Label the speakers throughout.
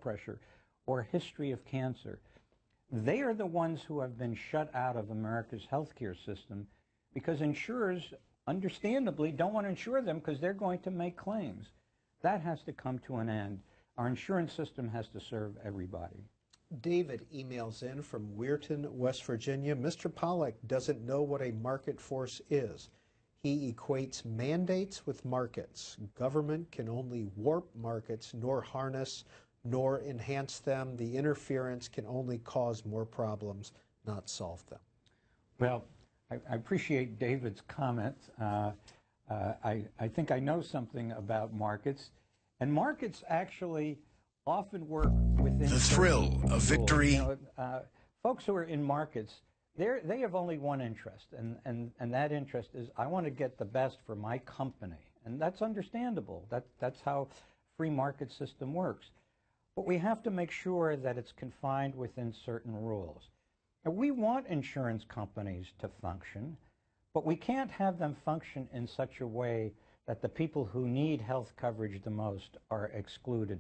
Speaker 1: pressure or history of cancer. They are the ones who have been shut out of America's healthcare system because insurers, understandably, don't want to insure them because they're going to make claims. That has to come to an end. Our insurance system has to serve everybody.
Speaker 2: David emails in from Weirton, West Virginia. Mr. Pollack doesn't know what a market force is. He equates mandates with markets. Government can only warp markets, nor harness, nor enhance them. The interference can only cause more problems, not solve them.
Speaker 1: Well, I appreciate David's comments. I think I know something about markets, and markets actually often work within
Speaker 3: the thrill of victory.
Speaker 1: You know, folks who are in markets, they have only one interest, and that interest is, I want to get the best for my company, and that's understandable. That's how free market system works. But we have to make sure that it's confined within certain rules. And we want insurance companies to function, but we can't have them function in such a way that the people who need health coverage the most are excluded.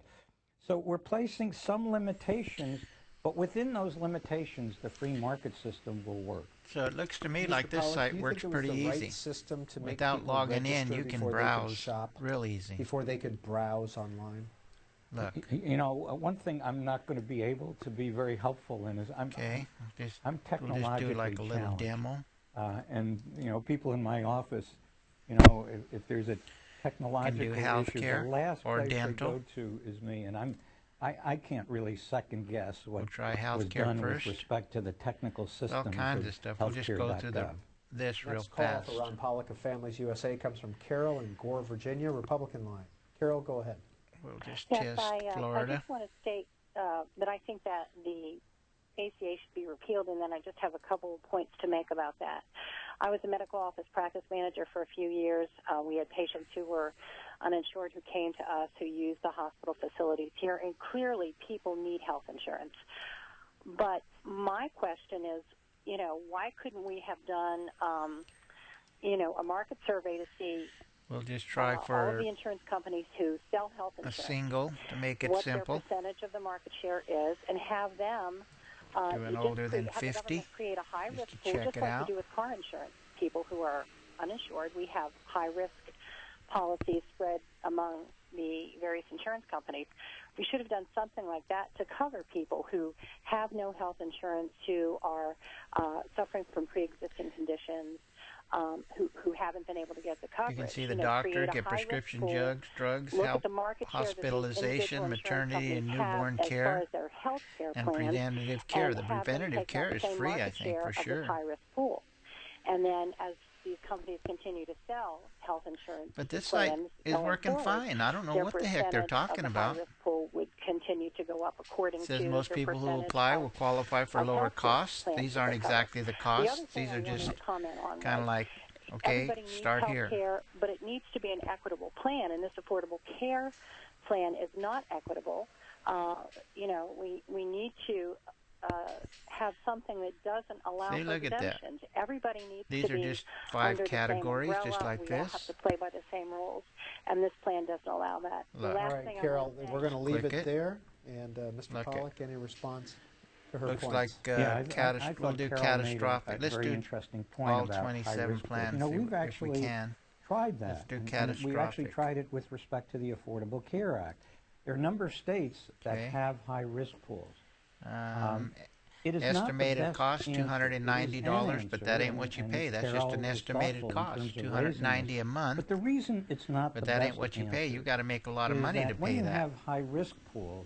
Speaker 1: So we're placing some limitations, but within those limitations, the free market system will work.
Speaker 4: So it looks to me
Speaker 2: Mr.
Speaker 4: like this
Speaker 2: Pollack,
Speaker 4: site works pretty easy.
Speaker 2: System to make
Speaker 4: Without
Speaker 2: people
Speaker 4: logging in,
Speaker 2: register
Speaker 4: you can
Speaker 2: before they
Speaker 4: browse
Speaker 2: shop,
Speaker 4: real easy.
Speaker 2: before they could browse online?
Speaker 4: Look.
Speaker 1: You know, one thing I'm not going to be able to be very helpful in is I'm technologically
Speaker 4: we'll just do like a little
Speaker 1: challenged.
Speaker 4: demo.
Speaker 1: And, you know, people in my office, you know, if there's a technological issue, the last place they go to is me. And I can't really second guess what was done with respect to the technical systems.
Speaker 4: All kinds of stuff. We'll just go through this real fast.
Speaker 2: Next call for Ron Pollack of Families USA comes from Carol in Gore, Virginia, Republican line. Carol, go ahead.
Speaker 4: We'll just test Florida.
Speaker 5: I just want to state that I think that the ACA should be repealed, and then I just have a couple of points to make about that. I was a medical office practice manager for a few years. We had patients who were uninsured who came to us who used the hospital facilities here, and clearly people need health insurance. But my question is, you know, why couldn't we have done, you know, a market survey to see
Speaker 4: we'll just try for
Speaker 5: all of the insurance companies who sell health insurance,
Speaker 4: a single to make it
Speaker 5: what
Speaker 4: simple.
Speaker 5: What their percentage of the market share is, and have them
Speaker 4: do an older than 50.
Speaker 5: Create a high risk pool,
Speaker 4: check
Speaker 5: just
Speaker 4: it
Speaker 5: like
Speaker 4: out.
Speaker 5: we do with car insurance. People who are uninsured, we have high risk policies spread among the various insurance companies. We should have done something like that to cover people who have no health insurance, who are suffering from pre-existing conditions, who haven't been able to get the coverage.
Speaker 4: You can see the doctor, get prescription drugs, help hospitalization, maternity and newborn care, and preventative care. The preventative care is free, I think, for sure.
Speaker 5: High-risk pool. And then as these companies continue to sell health insurance,
Speaker 4: but this site is working fine. I don't know what the heck they're talking about.
Speaker 5: High-risk pool would continue to go up according to
Speaker 4: says most people who apply will qualify for lower costs. These aren't exactly the costs. These are just kind of like, okay, start here.
Speaker 5: But it needs to be an equitable plan, and this affordable care plan is not equitable. You know, we need to have something that doesn't allow for exemptions. Everybody needs
Speaker 4: These
Speaker 5: to
Speaker 4: are
Speaker 5: be
Speaker 4: just 5 categories,
Speaker 5: under the same umbrella.
Speaker 4: just like
Speaker 5: we
Speaker 4: this.
Speaker 5: all have to play by the same rules, and this plan doesn't allow that.
Speaker 2: All right, Carol, we're going to leave it there. And Mr. Pollack, any response to her
Speaker 4: Looks
Speaker 2: points?
Speaker 4: like we'll do catastrophic. Let's do all 27 plans
Speaker 1: you know, we've
Speaker 4: if we can.
Speaker 1: Tried that.
Speaker 4: Let's do
Speaker 1: and
Speaker 4: catastrophic.
Speaker 1: we actually tried it with respect to the Affordable Care Act. There are a number of states that have high-risk pools. It is
Speaker 4: estimated cost $290, but that ain't what you pay. That's just an estimated cost, $290 a month.
Speaker 1: But the reason it's not
Speaker 4: but that ain't what you pay. You got to make a lot of money to pay
Speaker 1: when you
Speaker 4: that.
Speaker 1: have high-risk pools,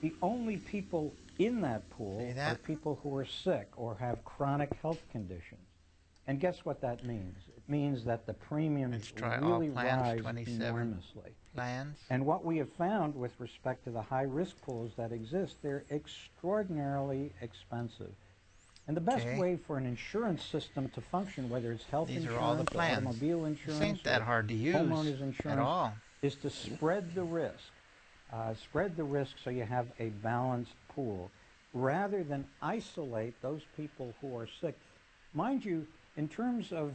Speaker 1: the only people in that pool are people who are sick or have chronic health conditions. And guess what that means? It means that the premiums really rise enormously. And what we have found with respect to the high-risk pools that exist, they're extraordinarily expensive. And the best way for an insurance system to function, whether it's health insurance,
Speaker 4: are all the plans.
Speaker 1: automobile insurance,
Speaker 4: ain't that hard to use
Speaker 1: homeowners insurance,
Speaker 4: at all,
Speaker 1: is to spread the risk. Spread the risk so you have a balanced pool, rather than isolate those people who are sick. Mind you, in terms of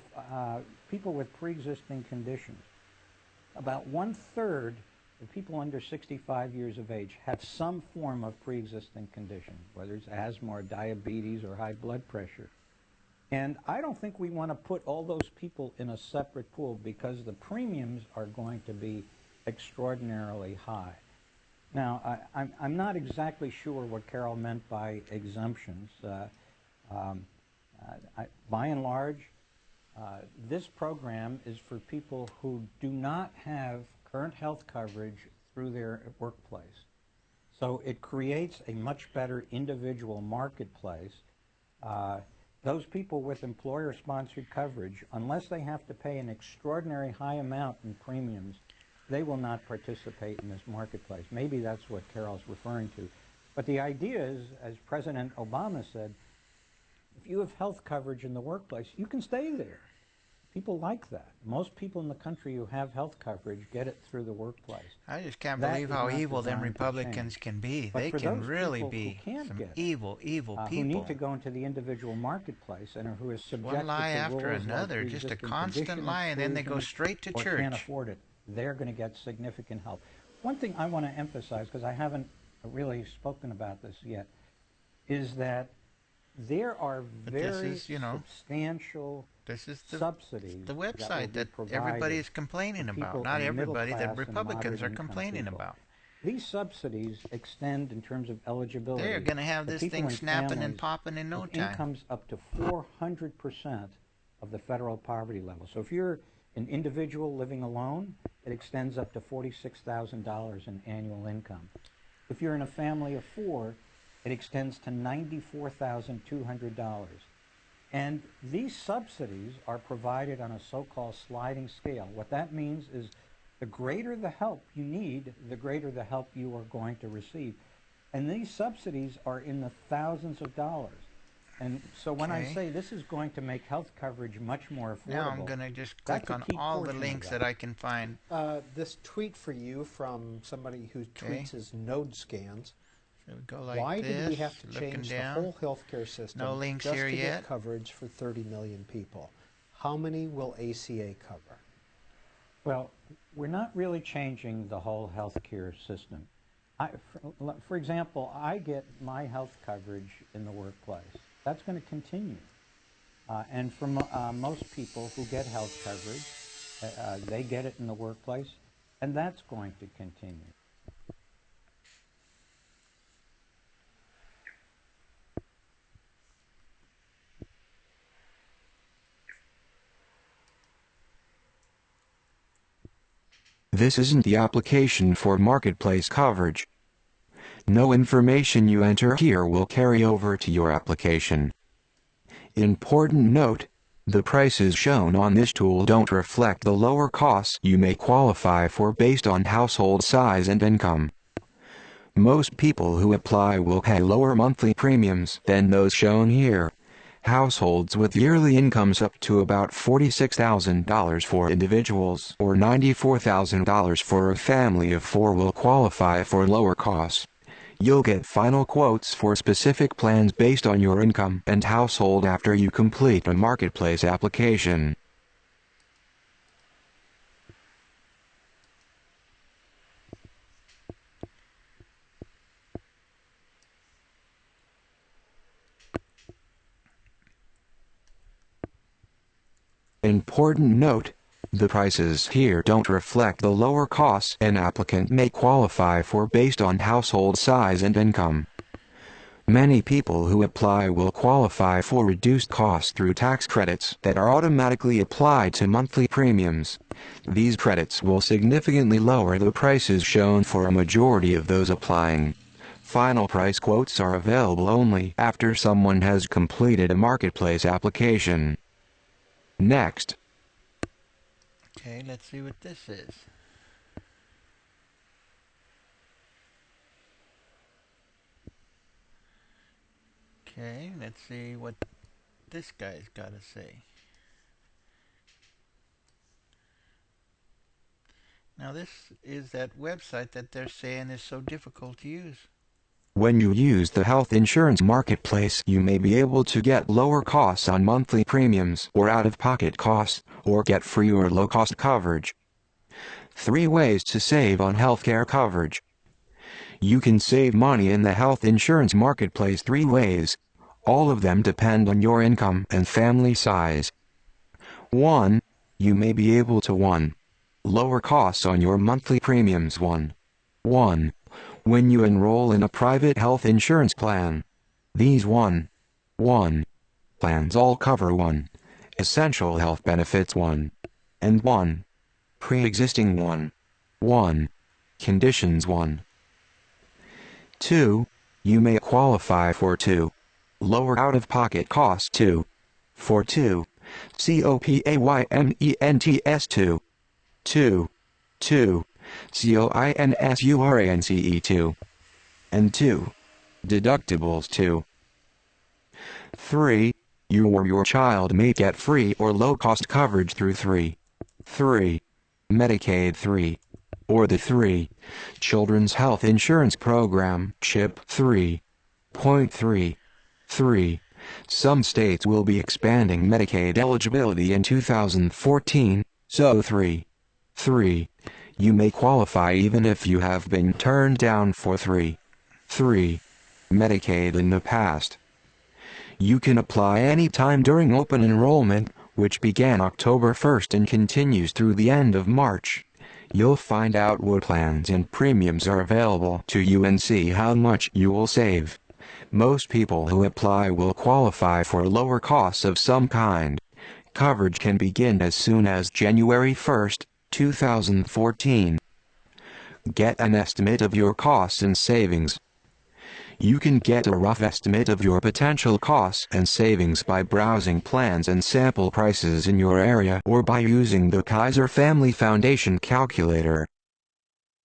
Speaker 1: people with pre-existing conditions, about 1/3 that people under 65 years of age have some form of pre-existing condition, whether it's asthma or diabetes or high blood pressure. And I don't think we want to put all those people in a separate pool because the premiums are going to be extraordinarily high. Now, I'm not exactly sure what Carol meant by exemptions. By and large, this program is for people who do not have current health coverage through their workplace. So it creates a much better individual marketplace. Those people with employer-sponsored coverage, unless they have to pay an extraordinary high amount in premiums, they will not participate in this marketplace. Maybe that's what Carol's referring to. But the idea is, as President Obama said, if you have health coverage in the workplace, you can stay there. People like that. Most people in the country who have health coverage get it through the workplace.
Speaker 4: I just can't believe how evil them Republicans can be. They can really be some evil people.
Speaker 1: Who need to go into the individual marketplace and who are subjected
Speaker 4: one lie
Speaker 1: to
Speaker 4: after
Speaker 1: rules
Speaker 4: another,
Speaker 1: like
Speaker 4: just a constant lie, and then they go straight to church.
Speaker 1: Or can't afford it. They're going to get significant help. One thing I want to emphasize, because I haven't really spoken about this yet, is that there are very substantial subsidies.
Speaker 4: The website that everybody is complaining about. Not everybody, that Republicans are complaining about.
Speaker 1: These subsidies extend in terms of eligibility.
Speaker 4: They're going to have this thing snapping and popping in no time.
Speaker 1: Incomes up to 400% of the federal poverty level. So if you're an individual living alone, it extends up to $46,000 in annual income. If you're in a family of four, it extends to $94,200. And these subsidies are provided on a so-called sliding scale. What that means is the greater the help you need, the greater the help you are going to receive. And these subsidies are in the thousands of dollars. And so when I say this is going to make health coverage much more affordable,
Speaker 4: now I'm going to just click on all the links that I can find.
Speaker 2: This tweet for you from somebody who tweets as node scans.
Speaker 4: So we go like
Speaker 2: Why
Speaker 4: this,
Speaker 2: did we have to change the whole healthcare system
Speaker 4: no links
Speaker 2: just
Speaker 4: here
Speaker 2: to
Speaker 4: yet.
Speaker 2: get coverage for 30 million people? How many will ACA cover?
Speaker 1: Well, we're not really changing the whole healthcare system. For example, I get my health coverage in the workplace. That's going to continue. And for most people who get health coverage, they get it in the workplace, and that's going to continue.
Speaker 3: This isn't the application for marketplace coverage. No information you enter here will carry over to your application. Important note, the prices shown on this tool don't reflect the lower costs you may qualify for based on household size and income. Most people who apply will pay lower monthly premiums than those shown here. Households with yearly incomes up to about $46,000 for individuals or $94,000 for a family of four will qualify for lower costs. You'll get final quotes for specific plans based on your income and household after you complete a marketplace application. Important note, the prices here don't reflect the lower costs an applicant may qualify for based on household size and income. Many people who apply will qualify for reduced costs through tax credits that are automatically applied to monthly premiums. These credits will significantly lower the prices shown for a majority of those applying. Final price quotes are available only after someone has completed a marketplace application. Next.
Speaker 4: Okay, let's see what this is. Okay, let's see what this guy's got to say. Now this is that website that they're saying is so difficult to use.
Speaker 3: When you use the health insurance marketplace, you may be able to get lower costs on monthly premiums or out-of-pocket costs, or get free or low-cost coverage. 3 ways to save on healthcare coverage. You can save money in the health insurance marketplace 3 ways. All of them depend on your income and family size. 1. You may be able to 1. Lower costs on your monthly premiums 1. When you enroll in a private health insurance plan. These 1. Plans all cover 1. Essential health benefits 1. And 1. Pre-existing 1. Conditions 1. 2. You may qualify for 2. Lower out-of-pocket costs 2. For 2. COPAYMENTS 2. COINSURANCE 2. And 2. Deductibles 2. 3. You or your child may get free or low-cost coverage through 3. Medicaid 3. Or the 3. Children's Health Insurance Program, CHIP 3.3. Some states will be expanding Medicaid eligibility in 2014, so 3. You may qualify even if you have been turned down for 3. Medicaid in the past. You can apply anytime during open enrollment, which began October 1st and continues through the end of March. You'll find out what plans and premiums are available to you and see how much you will save. Most people who apply will qualify for lower costs of some kind. Coverage can begin as soon as January 1st, 2014. Get an estimate of your costs and savings. You can get a rough estimate of your potential costs and savings by browsing plans and sample prices in your area or by using the Kaiser Family Foundation calculator.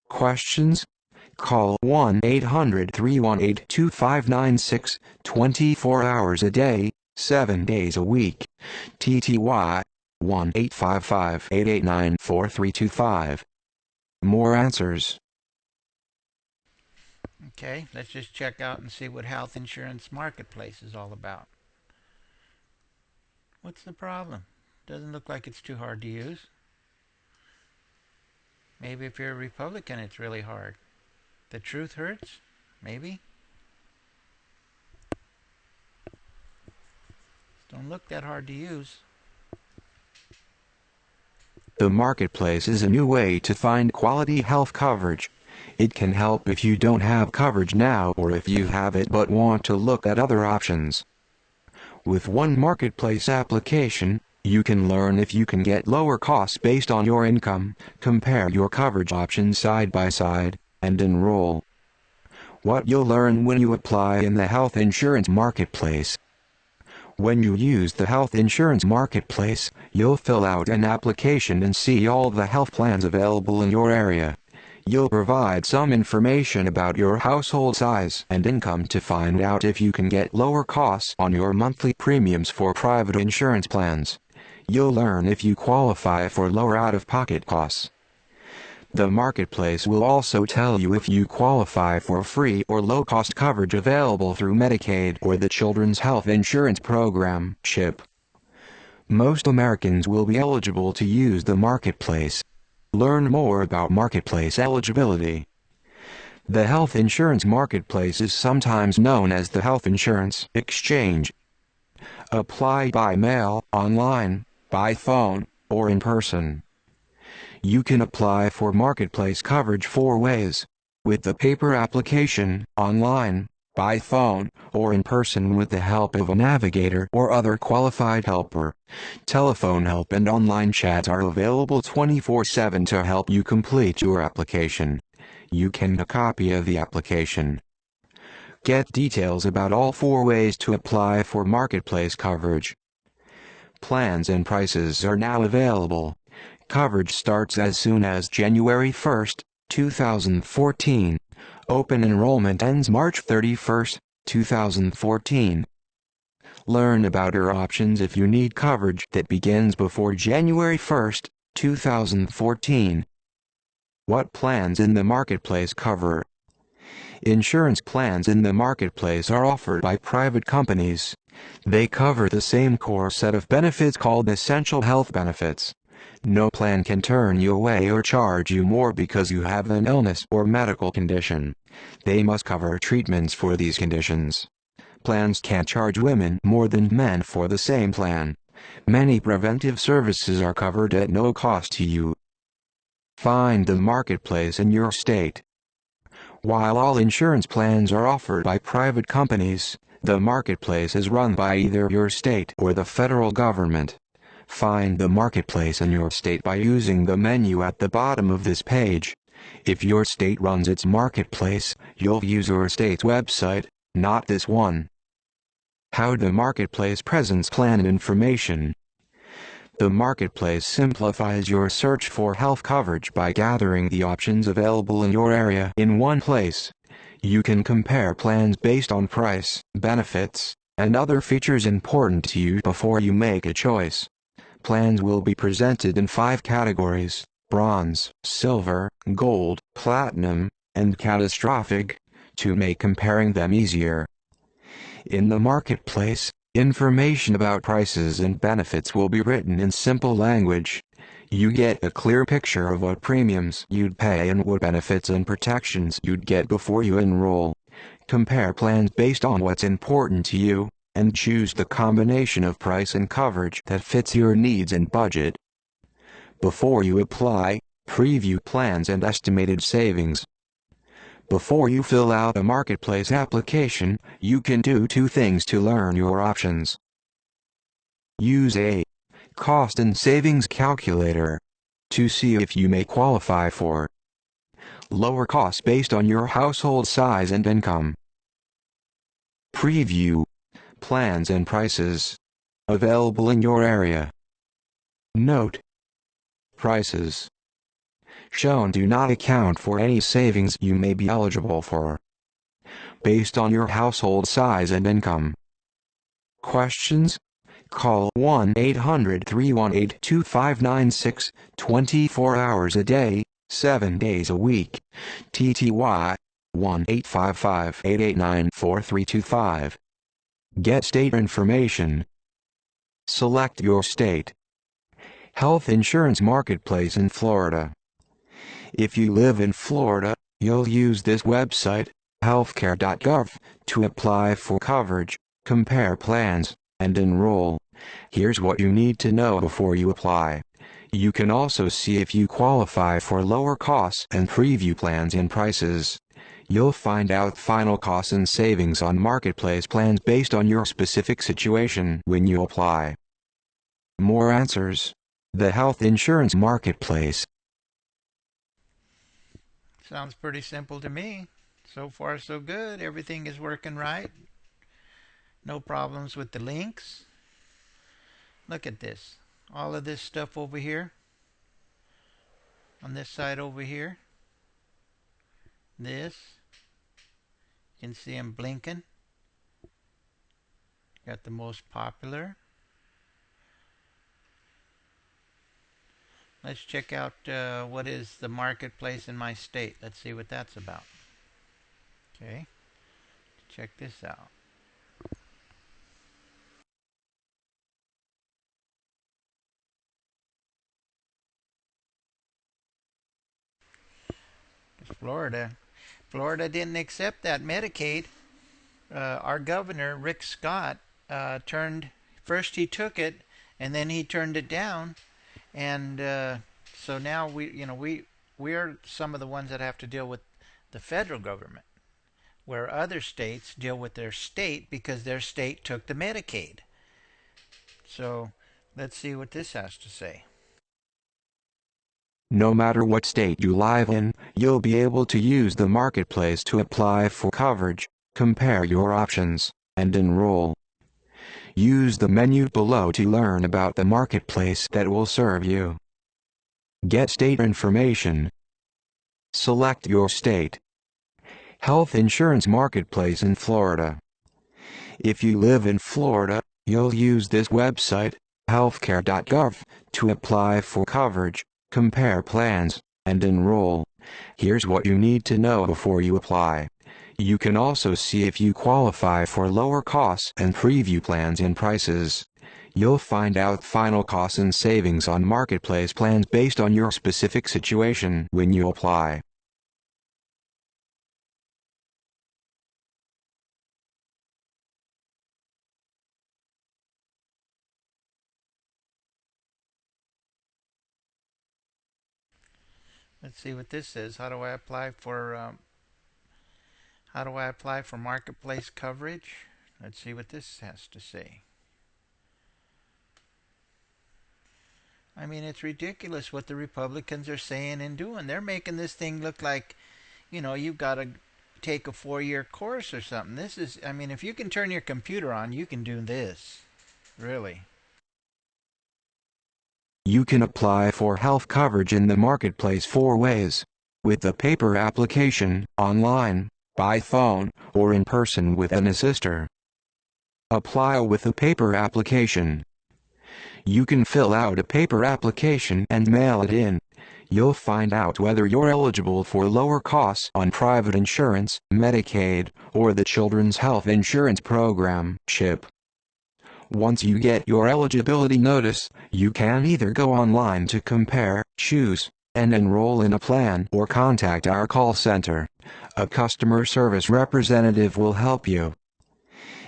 Speaker 3: Questions? Call 1-800-318-2596, 24 hours a day, 7 days a week. TTY 1-855-889-4325. More answers.
Speaker 4: Okay, let's just check out and see what health insurance marketplace is all about. What's the problem? Doesn't look like it's too hard to use. Maybe if you're a Republican it's really hard. The truth hurts? Maybe? Don't look that hard to use.
Speaker 3: The marketplace is a new way to find quality health coverage. It can help if you don't have coverage now or if you have it but want to look at other options. With one marketplace application, you can learn if you can get lower costs based on your income, compare your coverage options side by side, and enroll. What you'll learn when you apply in the health insurance marketplace. When you use the health insurance marketplace, you'll fill out an application and see all the health plans available in your area. You'll provide some information about your household size and income to find out if you can get lower costs on your monthly premiums for private insurance plans. You'll learn if you qualify for lower out-of-pocket costs. The marketplace will also tell you if you qualify for free or low-cost coverage available through Medicaid or the Children's Health Insurance Program, CHIP. Most Americans will be eligible to use the marketplace. Learn more about marketplace eligibility. The health insurance marketplace is sometimes known as the health insurance exchange. Apply by mail, online, by phone, or in person. You can apply for marketplace coverage 4 ways: with the paper application, online, by phone, or in person with the help of a navigator or other qualified helper. Telephone help and online chats are available 24/7 to help you complete your application. You can get a copy of the application. Get details about all 4 ways to apply for marketplace coverage. Plans and prices are now available. Coverage starts as soon as January 1st, 2014. Open enrollment ends March 31st, 2014. Learn about your options if you need coverage that begins before January 1st, 2014. What plans in the marketplace cover? Insurance plans in the marketplace are offered by private companies. They cover the same core set of benefits called essential health benefits. No plan can turn you away or charge you more because you have an illness or medical condition. They must cover treatments for these conditions. Plans can't charge women more than men for the same plan. Many preventive services are covered at no cost to you. Find the marketplace in your state. While all insurance plans are offered by private companies, the marketplace is run by either your state or the federal government. Find the marketplace in your state by using the menu at the bottom of this page. If your state runs its marketplace, you'll use your state's website, not this one. How the marketplace presents plan information. The marketplace simplifies your search for health coverage by gathering the options available in your area in one place. You can compare plans based on price, benefits, and other features important to you before you make a choice. Plans will be presented in 5 categories: bronze, silver, gold, platinum, and catastrophic, to make comparing them easier. In the marketplace, information about prices and benefits will be written in simple language. You get a clear picture of what premiums you'd pay and what benefits and protections you'd get before you enroll. Compare plans based on what's important to you, and choose the combination of price and coverage that fits your needs and budget. Before you apply, preview plans and estimated savings. Before you fill out a marketplace application, you can do 2 things to learn your options. Use a cost and savings calculator to see if you may qualify for lower costs based on your household size and income. Preview plans and prices available in your area. Note: prices shown do not account for any savings you may be eligible for based on your household size and income. Questions? Call 1-800-318-2596, 24 hours a day, 7 days a week. TTY 1-855-889-4325. Get state information. Select your state. Health insurance marketplace in Florida. If you live in Florida, you'll use this website, healthcare.gov, to apply for coverage, compare plans, and enroll. Here's what you need to know before you apply. You can also see if you qualify for lower costs and preview plans and prices. You'll find out final costs and savings on marketplace plans based on your specific situation when you apply. More answers. The health insurance marketplace.
Speaker 4: Sounds pretty simple to me. So far so good. Everything is working right. No problems with the links. Look at this. All of this stuff over here. On this side over here. This. You can see them blinking. Got the most popular. Let's check out what is the marketplace in my state. Let's see what that's about. Okay. Check this out. Florida. Florida didn't accept that Medicaid. Our governor, Rick Scott, first he took it and then he turned it down. And so now we're some of the ones that have to deal with the federal government, where other states deal with their state because their state took the Medicaid. So let's see what this has to say.
Speaker 3: No matter what state you live in, you'll be able to use the marketplace to apply for coverage, compare your options, and enroll. Use the menu below to learn about the marketplace that will serve you. Get state information. Select your state. Health insurance marketplace in Florida. If you live in Florida, you'll use this website, healthcare.gov, to apply for coverage, compare plans, and enroll. Here's what you need to know before you apply. You can also see if you qualify for lower costs and preview plans and prices. You'll find out final costs and savings on marketplace plans based on your specific situation when you apply.
Speaker 4: Let's see what this says. How do I apply for marketplace coverage? Let's see what this has to say. I mean, it's ridiculous what the Republicans are saying and doing. They're making this thing look like, you've got to take a 4-year course or something. This is, I mean, if you can turn your computer on, you can do this. Really.
Speaker 3: You can apply for health coverage in the marketplace 4 ways: with the paper application, online, by phone, or in person with an assister. Apply with a paper application. You can fill out a paper application and mail it in. You'll find out whether you're eligible for lower costs on private insurance, Medicaid, or the Children's Health Insurance Program, CHIP. Once you get your eligibility notice, you can either go online to compare, choose, and enroll in a plan, or contact our call center. A customer service representative will help you.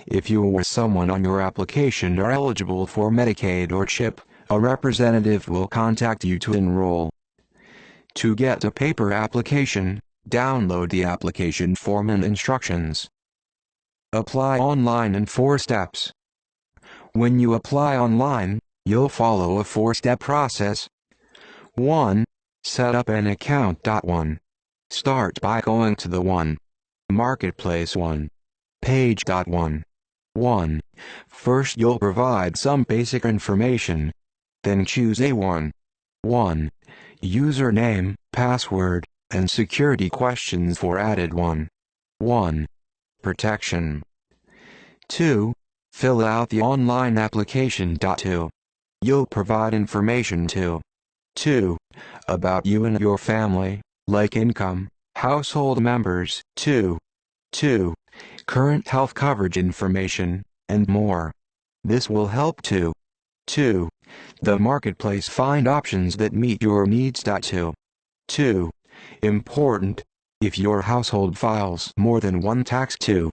Speaker 3: If you or someone on your application are eligible for Medicaid or CHIP, a representative will contact you to enroll. To get a paper application, download the application form and instructions. Apply online in 4 steps. When you apply online, you'll follow a 4-step process. 1. Set up an account. 1. Start by going to the 1. Marketplace 1. Page. 1. 1. First you'll provide some basic information. Then choose a 1. Username, password, and security questions for added 1. Protection. 2. Fill out the online application. 2. You'll provide information 2. About you and your family, like income, household members, 2. Current health coverage information, and more. This will help 2. The marketplace find options that meet your needs. 2. Important, if your household files more than 1 tax. 2.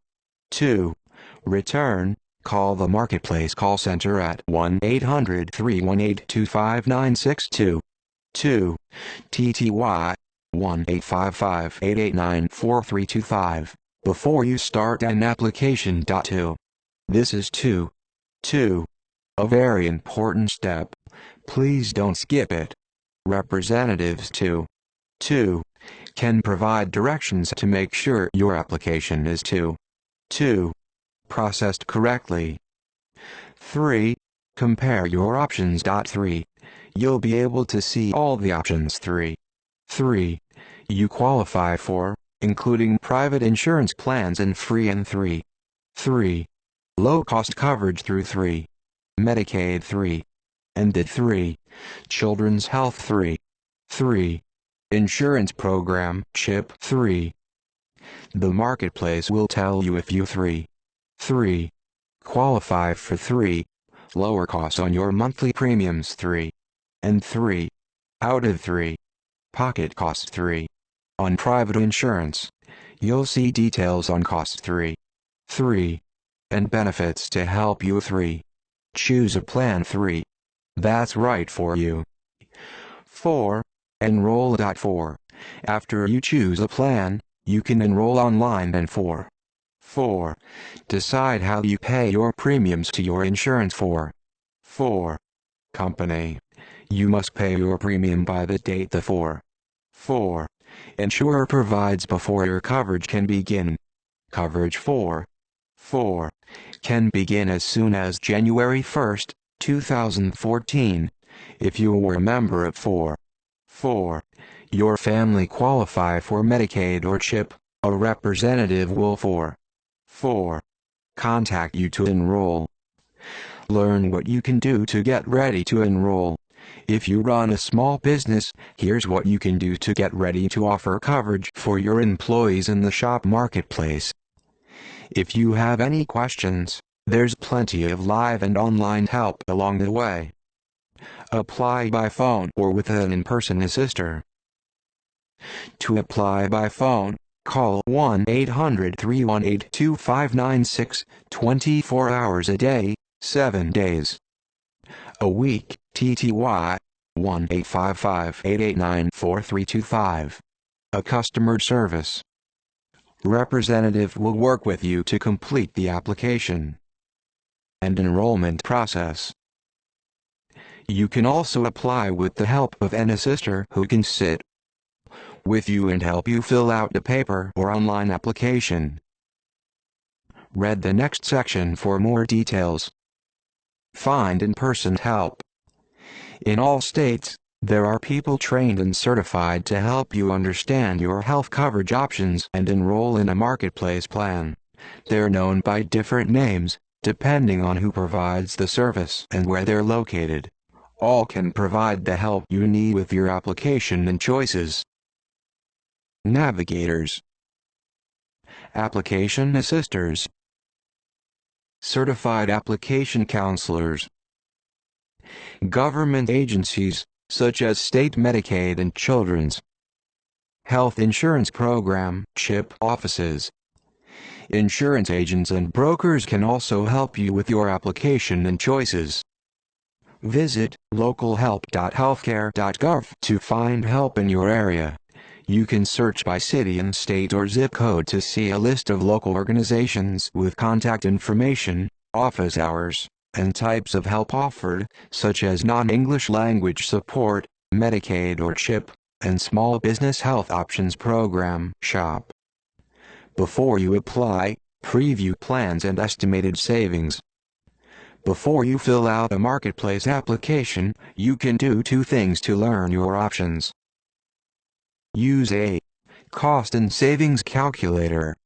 Speaker 3: Return, call the marketplace call center at 1-800-318-25962. 2. TTY, 1-855-889-4325. Before you start an application. 2. This is 2. A very important step. Please don't skip it. Representatives 2. Can provide directions to make sure your application is 2. Processed correctly. 3. Compare your options. 3. You'll be able to see all the options. 3. You qualify for, including private insurance plans and free and 3. Low-cost coverage through 3. Medicaid 3. Ended 3. Children's Health 3. Insurance Program, CHIP 3. The marketplace will tell you if you 3. Qualify for 3. Lower costs on your monthly premiums 3. And 3. Out of 3. Pocket costs 3. On private insurance, you'll see details on costs 3. And benefits to help you 3. Choose a plan 3. That's right for you. 4. Enroll. 4. After you choose a plan, you can enroll online. And 4. Decide how you pay your premiums to your insurance. 4. Company. You must pay your premium by the date. 4. Insurer provides before your coverage can begin. Coverage 4. Can begin as soon as January 1st, 2014, if you were a member of 4. Your family qualify for Medicaid or CHIP, a representative will 4. Contact you to enroll. Learn what you can do to get ready to enroll. If you run a small business, here's what you can do to get ready to offer coverage for your employees in the shop marketplace. If you have any questions, There's plenty of live and online help along the way. Apply by phone or with an in-person assister. To apply by phone, call 1-800-318-2596, 24 hours a day, 7 days a week, TTY, 1-855-889-4325. A customer service representative will work with you to complete the application and enrollment process. You can also apply with the help of an assister who can sit with you and help you fill out the paper or online application. Read the next section for more details. Find in-person help. In all states, there are people trained and certified to help you understand your health coverage options and enroll in a marketplace plan. They're known by different names, depending on who provides the service and where they're located. All can provide the help you need with your application and choices. Navigators, application assisters, certified application counselors, government agencies, such as state Medicaid and Children's Health Insurance Program (CHIP) offices. Insurance agents and brokers can also help you with your application and choices. Visit localhelp.healthcare.gov to find help in your area. You can search by city and state or zip code to see a list of local organizations with contact information, office hours, and types of help offered, such as non-English language support, Medicaid or CHIP, and Small Business Health Options Program (SHOP). Before you apply, preview plans and estimated savings. Before you fill out a marketplace application, you can do two things to learn your options. Use a cost and savings calculator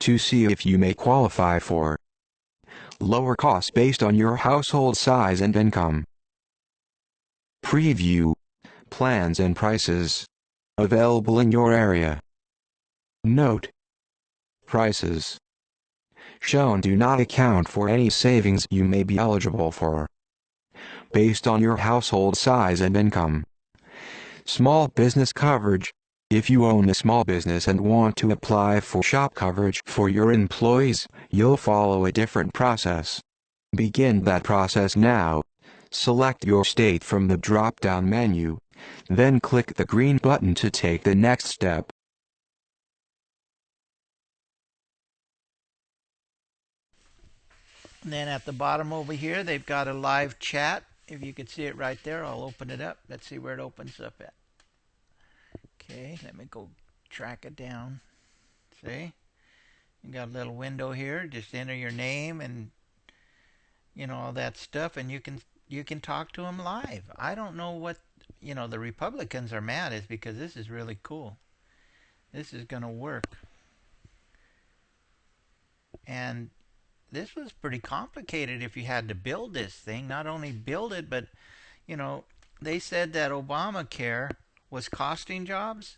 Speaker 3: to see if you may qualify for lower costs based on your household size and income. Preview plans and prices available in your area. Note: prices shown do not account for any savings you may be eligible for based on your household size and income. Small business coverage: if you own a small business and want to apply for SHOP coverage for your employees, you'll follow a different process. Begin that process now. Select your state from the drop-down menu, then click the green button to take the next step.
Speaker 4: And then at the bottom over here, they've got a live chat. If you can see it right there, I'll open it up. Let's see where it opens up at. Okay, let me go track it down. See? You got a little window here. Just enter your name and all that stuff, and you can talk to them live. I don't know what the Republicans are mad is, because this is really cool. This is going to work. And this was pretty complicated if you had to build this thing. Not only build it, but they said that Obamacare was costing jobs.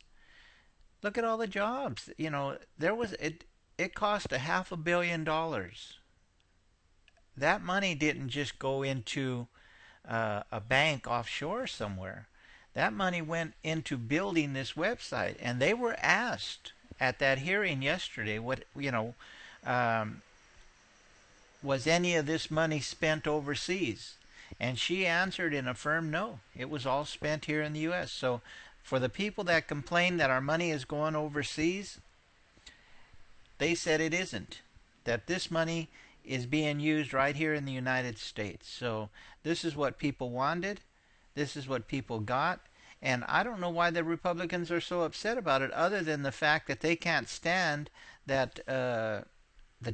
Speaker 4: Look at all the jobs. It cost $500 million. That money didn't just go into a bank offshore somewhere. That money went into building this website. And they were asked at that hearing yesterday, was any of this money spent overseas? And she answered in a firm no. It was all spent here in the U.S. So for the people that complain that our money is going overseas, they said it isn't. That this money is being used right here in the United States. So this is what people wanted. This is what people got. And I don't know why the Republicans are so upset about it, other than the fact that they can't stand that the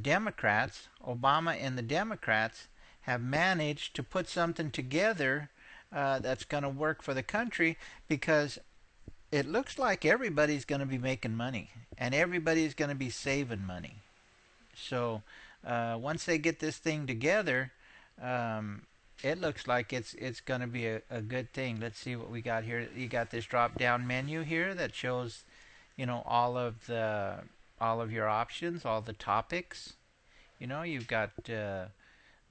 Speaker 4: Democrats, Obama and the Democrats, have managed to put something together that's going to work for the country, because it looks like everybody's going to be making money and everybody's going to be saving money. So once they get this thing together, it looks like it's going to be a good thing. Let's see what we got here. You got this drop-down menu here that shows, all of your options, all the topics. You've got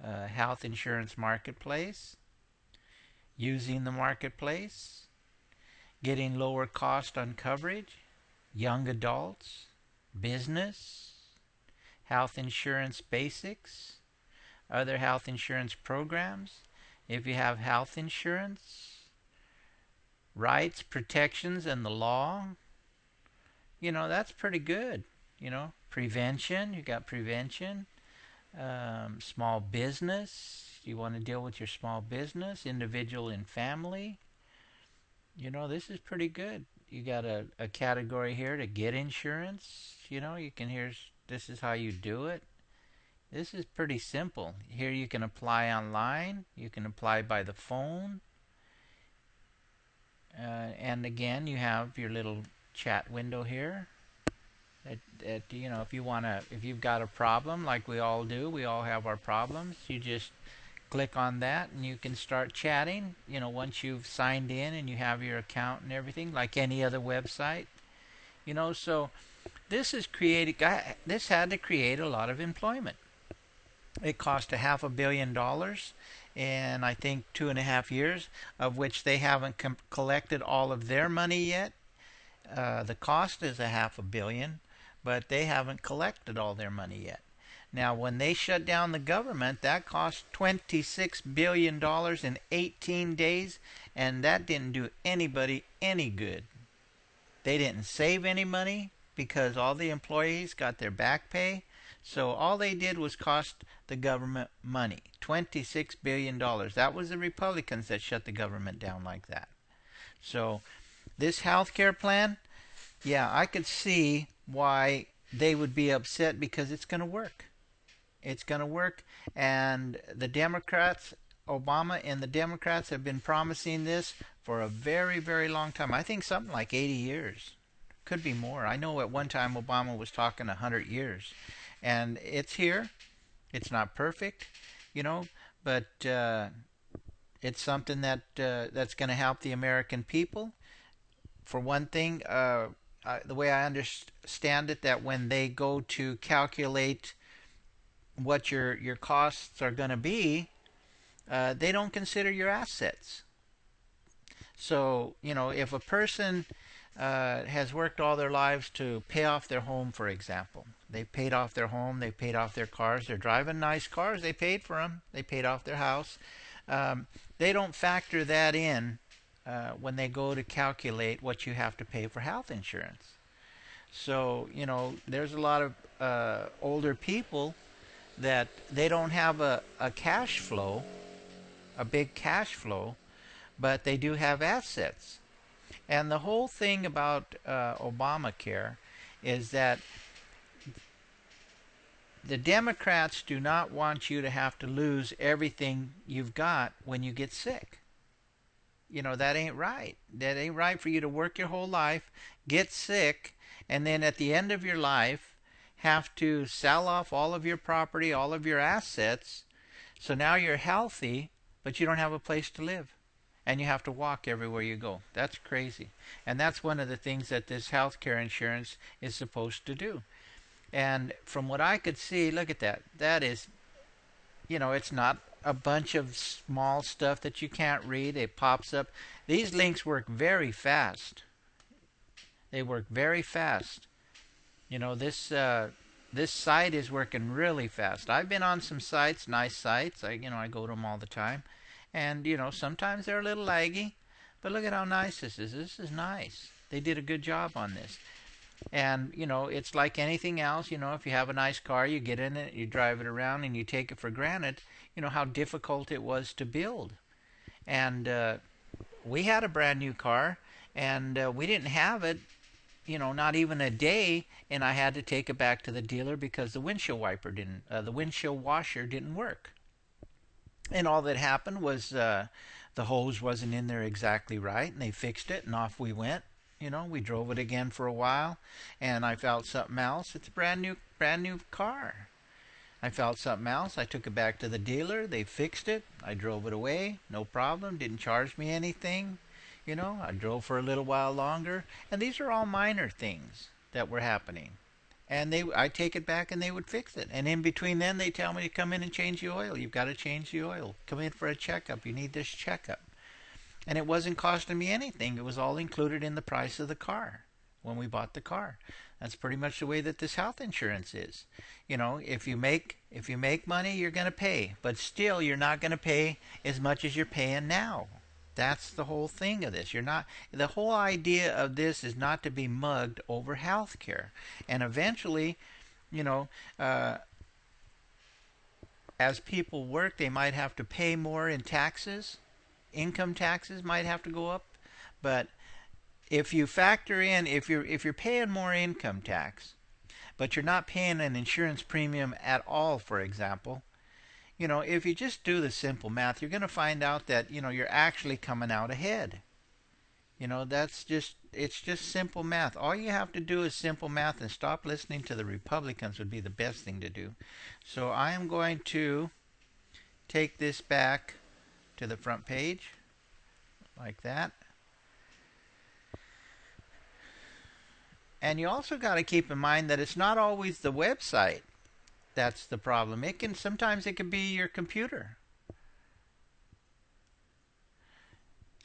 Speaker 4: health insurance marketplace, using the marketplace, getting lower cost on coverage, young adults, business, health insurance basics, other health insurance programs. If you have health insurance, rights, protections, and the law, that's pretty good. Prevention, you got prevention, small business, you want to deal with your small business, individual and family. This is pretty good. You got a category here to get insurance. You can this is how you do it. This is pretty simple. Here you can apply online. You can apply by the phone. And again, you have your little chat window here. If you've got a problem, like we all do, we all have our problems. You just click on that and you can start chatting. Once you've signed in and you have your account and everything, like any other website. So this had to create a lot of employment. It cost $500 million in, I think, 2.5 years, of which they haven't collected all of their money yet. The cost is $500 million, but they haven't collected all their money yet. Now, when they shut down the government, that cost $26 billion in 18 days, and that didn't do anybody any good. They didn't save any money because all the employees got their back pay. So all they did was cost the government money, $26 billion. That was the Republicans that shut the government down like that. So this health care plan, yeah, I could see why they would be upset because it's going to work. It's going to work. And the Democrats, Obama and the Democrats have been promising this for a very, very long time. I think something like 80 years. Could be more. I know at one time Obama was talking 100 years. And it's here. It's not perfect, but it's something that's going to help the American people. For one thing, the way I understand it, that when they go to calculate what your costs are going to be, they don't consider your assets. So, if a person has worked all their lives to pay off their home, for example. They paid off their home, they paid off their cars, they're driving nice cars, they paid for them, they paid off their house. They don't factor that in when they go to calculate what you have to pay for health insurance. So, there's a lot of older people that they don't have a cash flow, a big cash flow, but they do have assets. And the whole thing about Obamacare is that the Democrats do not want you to have to lose everything you've got when you get sick. That ain't right. That ain't right for you to work your whole life, get sick, and then at the end of your life have to sell off all of your property, all of your assets. So now you're healthy, but you don't have a place to live. And you have to walk everywhere you go. That's crazy. And that's one of the things that this health care insurance is supposed to do. And from what I could see, look at that. That is, it's not a bunch of small stuff that you can't read. It pops up. These links work very fast. They work very fast. This site is working really fast. I've been on some sites, nice sites. I go to them all the time. And, sometimes they're a little laggy, but look at how nice this is. This is nice. They did a good job on this. And, it's like anything else. If you have a nice car, you get in it, you drive it around, and you take it for granted, how difficult it was to build. And we had a brand new car, and we didn't have it, not even a day, and I had to take it back to the dealer because the windshield washer didn't work. And all that happened was the hose wasn't in there exactly right, and they fixed it, and off we went. We drove it again for a while, and I felt something else. It's a brand new car. I felt something else. I took it back to the dealer. They fixed it. I drove it away. No problem. Didn't charge me anything. I drove for a little while longer. And these are all minor things that were happening. and I take it back and they would fix it. And in between then they tell me to come in and change the oil. You've got to change the oil. Come in for a checkup. You need this checkup. And it wasn't costing me anything. It was all included in the price of the car when we bought the car. That's pretty much the way that this health insurance is. You know, if you make money, you're going to pay, but still you're not going to pay as much as you're paying now. That's the whole thing of this. The whole idea of this is not to be mugged over health care. And eventually, you know, as people work, they might have to pay more in taxes. Income taxes might have to go up. But if you factor in, if you're paying more income tax, but you're not paying an insurance premium at all, for example, you know, if you just do the simple math, you're going to find out that, you know, you're actually coming out ahead. You know, it's just simple math. All you have to do is simple math, and stop listening to the Republicans would be the best thing to do. So I am going to take this back to the front page like that. And you also got to keep in mind that it's not always the website that's the problem. Sometimes it can be your computer.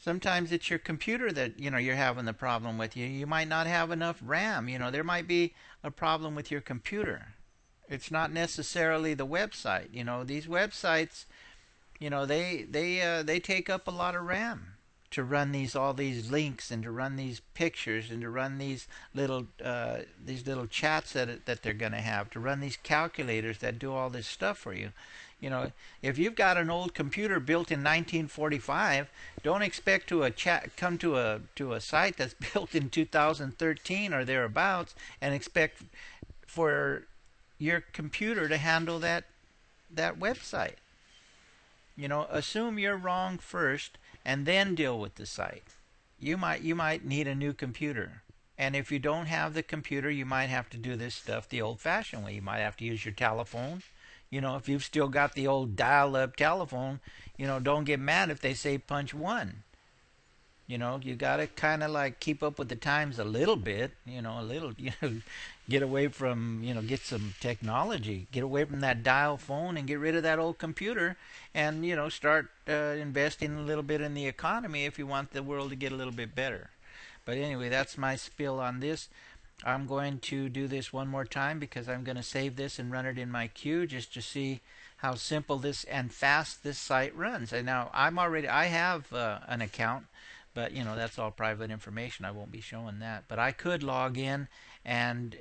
Speaker 4: Sometimes it's your computer that, you know, you're having the problem with. You might not have enough RAM. You know, there might be a problem with your computer. It's not necessarily the website. You know, these websites, you know, they take up a lot of RAM to run all these links, and to run these pictures, and to run these little chats that they're going to have, to run these calculators that do all this stuff for you. You know, if you've got an old computer built in 1945, don't expect to come to a site that's built in 2013 or thereabouts and expect for your computer to handle that website. You know, assume you're wrong first and then deal with the site. You might need a new computer. And if you don't have the computer, you might have to do this stuff the old-fashioned way. You might have to use your telephone. You know, if you've still got the old dial-up telephone, you know, don't get mad if they say punch 1. You know, you got to kind of like keep up with the times a little bit, you know, get away from, you know, get some technology, get away from that dial phone and get rid of that old computer, and, you know, start investing a little bit in the economy if you want the world to get a little bit better. But anyway, that's my spiel on this. I'm going to do this one more time because I'm going to save this and run it in my queue just to see how simple this and fast this site runs. And now I have an account. But, you know, that's all private information. I won't be showing that. But I could log in and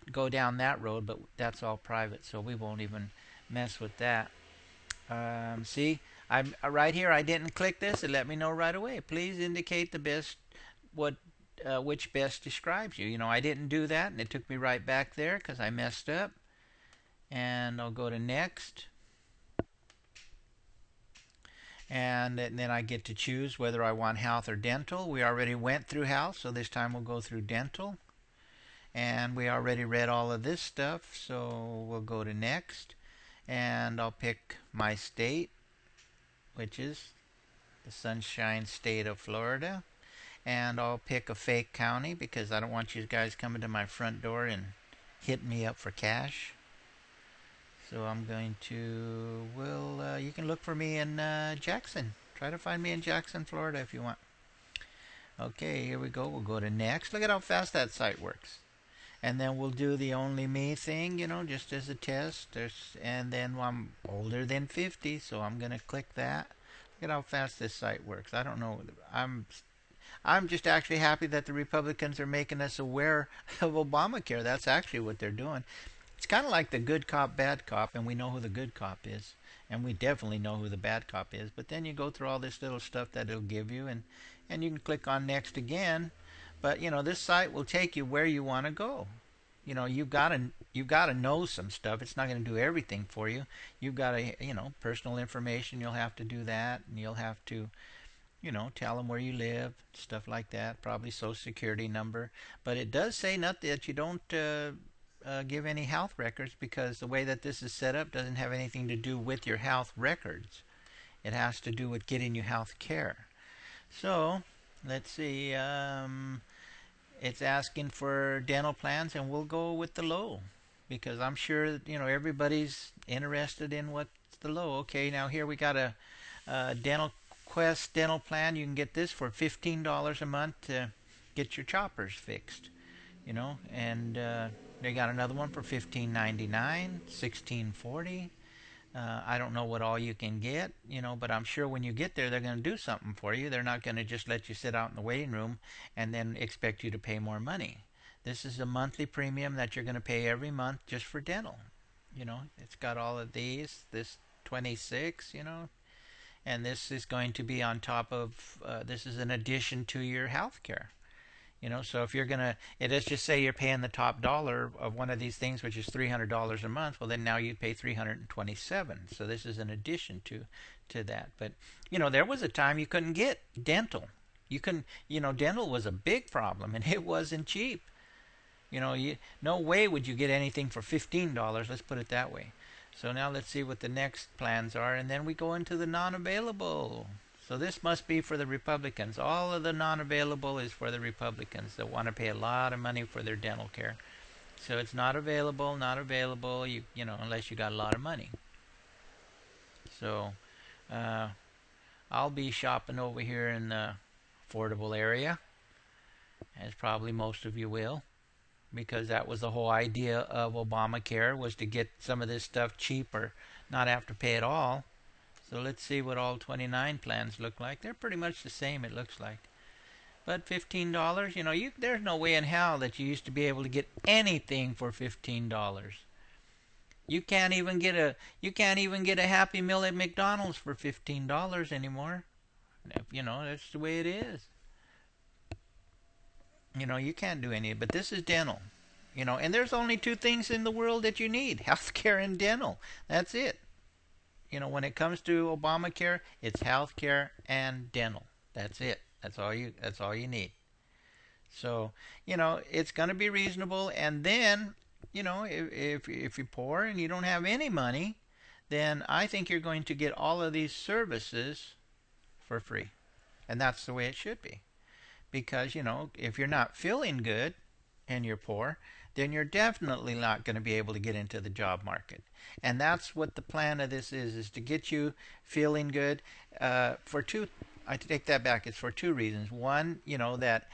Speaker 4: go down that road, but that's all private, so we won't even mess with that. See, I'm right here. I didn't click this. It let me know right away. Please indicate the best, which best describes you. You know, I didn't do that, and it took me right back there because I messed up. And I'll go to next. And then I get to choose whether I want health or dental. We already went through health, so this time we'll go through dental. And we already read all of this stuff, so we'll go to next. And I'll pick my state, which is the Sunshine State of Florida. And I'll pick a fake county because I don't want you guys coming to my front door and hitting me up for cash. So I'm going to, you can look for me in Jackson. Try to find me in Jackson, Florida if you want. Okay, here we go. We'll go to next. Look at how fast that site works. And then we'll do the only me thing, you know, just as a test. And then I'm older than 50, so I'm going to click that. Look at how fast this site works. I don't know. I'm just actually happy that the Republicans are making us aware of Obamacare. That's actually what they're doing. It's kind of like the good cop, bad cop, and we know who the good cop is. And we definitely know who the bad cop is. But then you go through all this little stuff that it'll give you, and you can click on next again. But, you know, this site will take you where you want to go. You know, you've got to know some stuff. It's not going to do everything for you. You've got to, you know, personal information, you'll have to do that. And you'll have to, you know, tell them where you live, stuff like that. Probably social security number. But it does say not that you don't give any health records, because the way that this is set up doesn't have anything to do with your health records. It has to do with getting you health care. So let's see, it's asking for dental plans, and we'll go with the low, because I'm sure everybody's interested in what's the low. Okay, now here we got a Dental Quest dental plan. You can get this for $15 a month to get your choppers fixed, and they got another one for $15.99, $16.40. I don't know what all you can get, but I'm sure when you get there, they're going to do something for you. They're not going to just let you sit out in the waiting room and then expect you to pay more money. This is a monthly premium that you're going to pay every month just for dental. It's got all of these, this 26, and this is going to be on top of, this is an addition to your health care. So if you're going to, let's just say you're paying the top dollar of one of these things, which is $300 a month, well, then now you'd pay $327. So this is an addition to that. But, there was a time you couldn't get dental. You couldn't, dental was a big problem, and it wasn't cheap. No way would you get anything for $15, let's put it that way. So now let's see what the next plans are, and then we go into the non-available. So this must be for the Republicans. All of the non-available is for the Republicans that want to pay a lot of money for their dental care. So it's not available, unless you got a lot of money. So I'll be shopping over here in the affordable area, as probably most of you will, because that was the whole idea of Obamacare, was to get some of this stuff cheaper, not have to pay it all. So let's see what all 29 plans look like. They're pretty much the same, it looks like. But $15, there's no way in hell that you used to be able to get anything for $15. You can't even get a Happy Meal at McDonald's for $15 anymore. That's the way it is. You can't do any, but this is dental. And there's only two things in the world that you need: healthcare and dental. That's it. When it comes to Obamacare, it's healthcare and dental. That's it. That's all you need. So, it's going to be reasonable. And then, if you're poor and you don't have any money, then I think you're going to get all of these services for free. And that's the way it should be. Because, if you're not feeling good and you're poor, then you're definitely not going to be able to get into the job market. And that's what the plan of this is to get you feeling good I take that back, it's for two reasons. One, that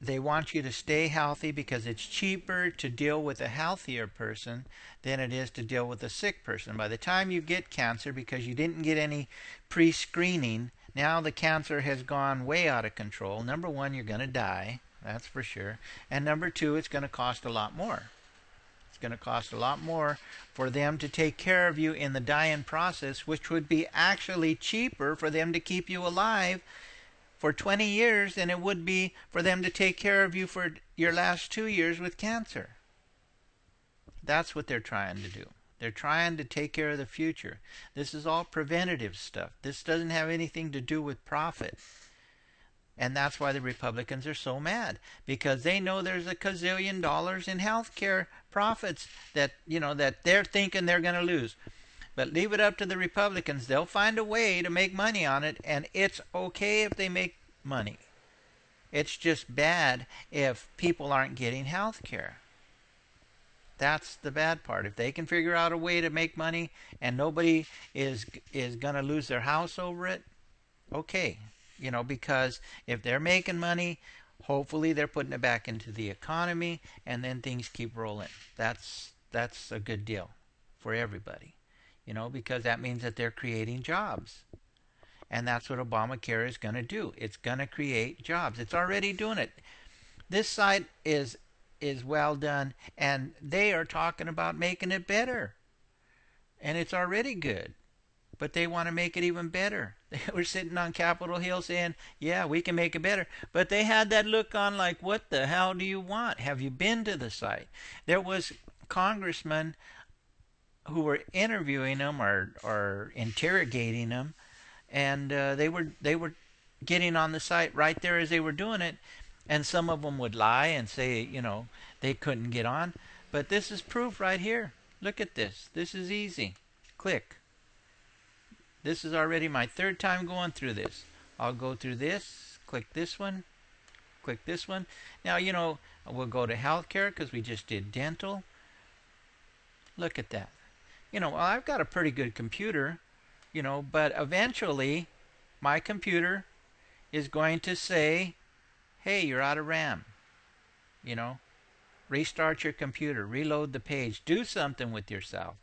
Speaker 4: they want you to stay healthy because it's cheaper to deal with a healthier person than it is to deal with a sick person. By the time you get cancer, because you didn't get any pre-screening, now the cancer has gone way out of control. Number one, you're going to die. That's for sure. And number two, it's going to cost a lot more. It's going to cost a lot more for them to take care of you in the dying process, which would be actually cheaper for them to keep you alive for 20 years than it would be for them to take care of you for your last 2 years with cancer. That's what they're trying to do. They're trying to take care of the future. This is all preventative stuff. This doesn't have anything to do with profit. And that's why the Republicans are so mad, because they know there's a gazillion dollars in health care profits that they're thinking they're going to lose. But leave it up to the Republicans. They'll find a way to make money on it, and it's okay if they make money. It's just bad if people aren't getting health care. That's the bad part. If they can figure out a way to make money and nobody is going to lose their house over it, okay. Because if they're making money, hopefully they're putting it back into the economy, and then things keep rolling. That's a good deal for everybody, because that means that they're creating jobs. And that's what Obamacare is going to do. It's going to create jobs. It's already doing it. This side is well done, and they are talking about making it better. And it's already good. But they want to make it even better. They were sitting on Capitol Hill saying, yeah, we can make it better. But they had that look on like, what the hell do you want? Have you been to the site? There was congressmen who were interviewing them or interrogating them, and they were getting on the site right there as they were doing it. And some of them would lie and say, they couldn't get on. But this is proof right here. Look at this. This is easy. Click. This is already my third time going through this. I'll go through this, click this one, click this one. Now, we'll go to healthcare because we just did dental. Look at that. Well, I've got a pretty good computer, but eventually my computer is going to say, hey, you're out of RAM. Restart your computer, reload the page, do something with yourself.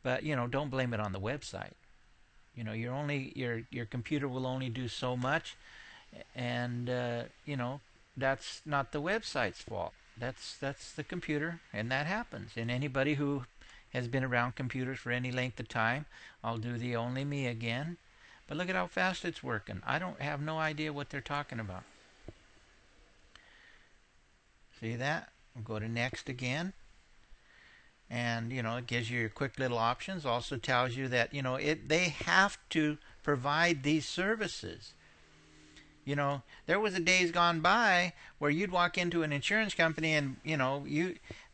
Speaker 4: But, don't blame it on the website. Your computer will only do so much, and that's not the website's fault. That's the computer, and that happens. And anybody who has been around computers for any length of time, I'll do the only me again. But look at how fast it's working. I don't have no idea what they're talking about. See that? We'll go to next again. And, it gives you your quick little options. Also tells you that, they have to provide these services. There was a days gone by where you'd walk into an insurance company and,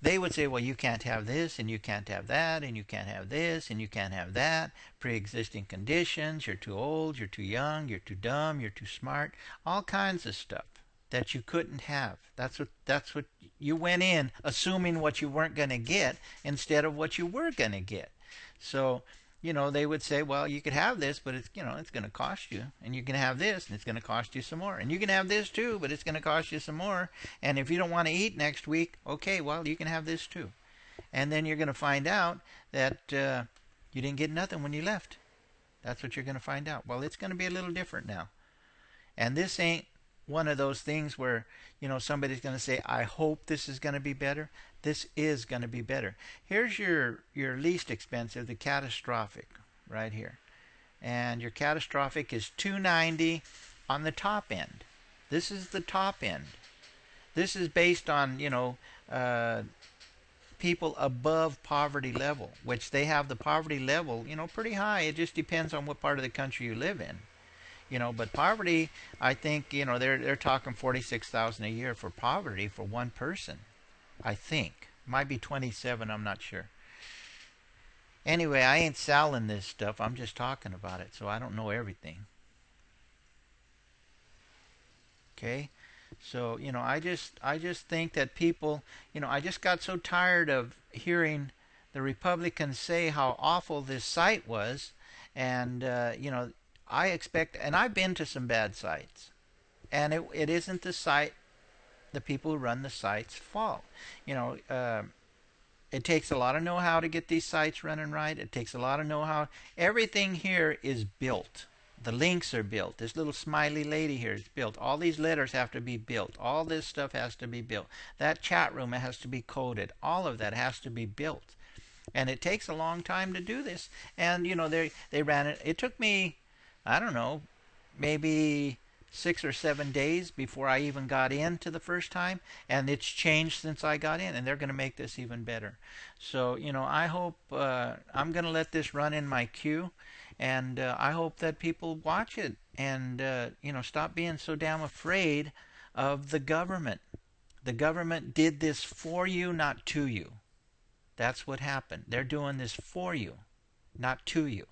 Speaker 4: they would say, well, you can't have this and you can't have that and you can't have this and you can't have that. Pre-existing conditions, you're too old, you're too young, you're too dumb, you're too smart. All kinds of stuff that you couldn't have. That's what you went in assuming what you weren't going to get instead of what you were going to get. So, they would say, well, you could have this, but it's going to cost you. And you can have this, and it's going to cost you some more. And you can have this too, but it's going to cost you some more. And if you don't want to eat next week, okay, well, you can have this too. And then you're going to find out that you didn't get nothing when you left. That's what you're going to find out. Well, it's going to be a little different now. And this ain't one of those things where, somebody's going to say, I hope this is going to be better. This is going to be better. Here's your least expensive, the catastrophic, right here. And your catastrophic is $290 on the top end. This is the top end. This is based on, people above poverty level, which they have the poverty level, pretty high. It just depends on what part of the country you live in. But poverty, I think, they're talking $46,000 a year for poverty for one person. I think. Might be 27, I'm not sure. Anyway, I ain't selling this stuff. I'm just talking about it, so I don't know everything. Okay? So, I just think that people, I just got so tired of hearing the Republicans say how awful this site was, and I expect, and I've been to some bad sites, and it isn't the site, the people who run the site's fault. It takes a lot of know-how to get these sites running right. It takes a lot of know-how. Everything here is built. The links are built. This little smiley lady here is built. All these letters have to be built. All this stuff has to be built. That chat room has to be coded. All of that has to be built. And it takes a long time to do this. And, they ran it. It took me, I don't know, maybe 6 or 7 days before I even got in to the first time, and it's changed since I got in, and they're going to make this even better. So, I hope, I'm going to let this run in my queue, and I hope that people watch it and, stop being so damn afraid of the government. The government did this for you, not to you. That's what happened. They're doing this for you, not to you.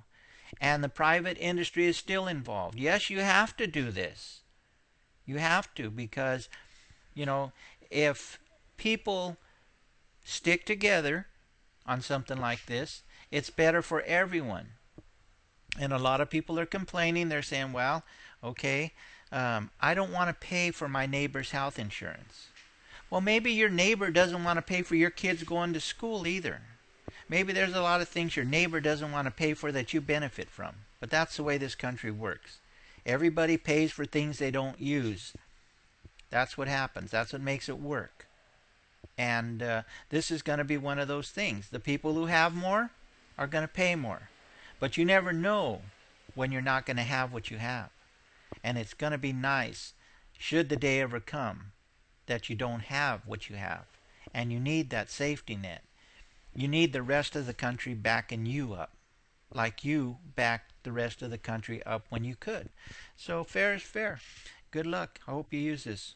Speaker 4: And the private industry is still involved. Yes, you have to do this. You have to, because, if people stick together on something like this, it's better for everyone. And a lot of people are complaining. They're saying, well, okay, I don't want to pay for my neighbor's health insurance. Well, maybe your neighbor doesn't want to pay for your kids going to school either. Maybe there's a lot of things your neighbor doesn't want to pay for that you benefit from. But that's the way this country works. Everybody pays for things they don't use. That's what happens. That's what makes it work. And this is going to be one of those things. The people who have more are going to pay more. But you never know when you're not going to have what you have. And it's going to be nice, should the day ever come, that you don't have what you have. And you need that safety net. You need the rest of the country backing you up, like you backed the rest of the country up when you could. So fair is fair. Good luck. I hope you use this.